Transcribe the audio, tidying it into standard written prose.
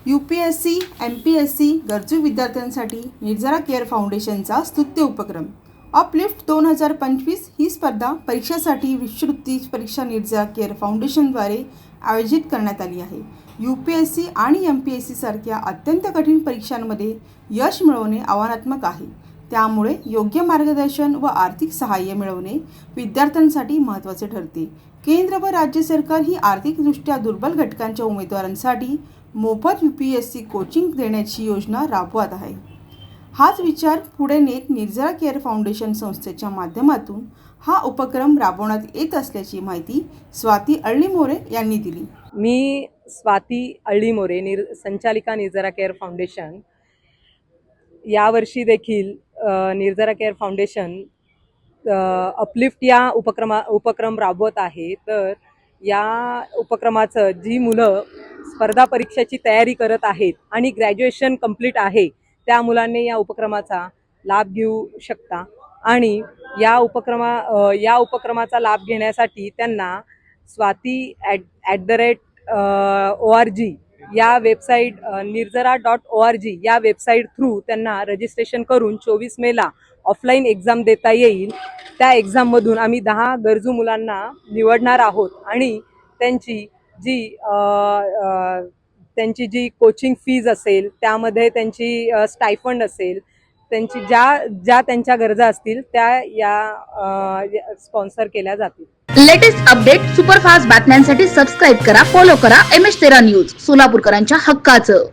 UPSC, MPSC गरजू विद्यार्थ्यांसाठी निर्जरा केअर फाउंडेशनचा स्तुत्य उपक्रम अपलिफ्ट 2025 ही स्पर्धा परीक्षेसाठी शिष्यवृत्ती परीक्षा निर्जरा केअर फाउंडेशनद्वारे आयोजित करण्यात आली आहे। UPSC आणि MPSC सारख्या अत्यंत कठीण परीक्षांमध्ये यश मिळवणे आव्हानात्मक आहे। त्यामुळे योग्य मार्गदर्शन व आर्थिक सहाय्य मिळवणे विद्यार्थ्यांसाठी महत्त्वाचे ठरते। केंद्र व राज्य सरकार ही आर्थिकदृष्ट्या दुर्बल घटकांच्या उमेदवारांसाठी मोफत UPSC कोचिंग देण्याची योजना राबवत आहे। हाच विचार पुढे नेत निर्जरा केअर फाउंडेशन संस्थेच्या माध्यमातून हा उपक्रम राबवण्यात येत असल्याची माहिती स्वाती अळ्ळीमोरे यांनी दिली। मी स्वाती अळ्ळीमोरे संचालिका निर्जरा केअर फाउंडेशन। यावर्षी देखील निर्जरा केअर फाउंडेशन अपलिफ्ट या उपक्रम राबवत आहे। तर या उपक्रमाचं जी मुलं स्पर्धा परीक्षेची तयारी करत आहेत आणि ग्रॅज्युएशन कंप्लीट आहे त्या मुलांनी या उपक्रमाचा लाभ घेऊ शकता आणि या उपक्रमाचा लाभ घेण्यासाठी त्यांना swati@org या वेबसाईट निर्जरा.org या वेबसाईट थ्रू त्यांना रजिस्ट्रेशन करून 24 मेला ऑफलाईन एक्झाम देता येईल। त्या एक्झाममधून आम्ही 10 गरजू मुलांना निवडणार आहोत आणि त्यांची जी कोचिंग फीज असेल त्यामध्ये त्यांची स्टायफंड असेल, त्यांची ज्या त्यांच्या गरजा असतील त्या या स्पॉन्सर केल्या जातील। लेटेस्ट अपडेट सुपरफास्ट बातम्यांसाठी सबस्क्राइब करा, फॉलो करा MS13 न्यूज, सोलापूरकरांच्या हक्काचं।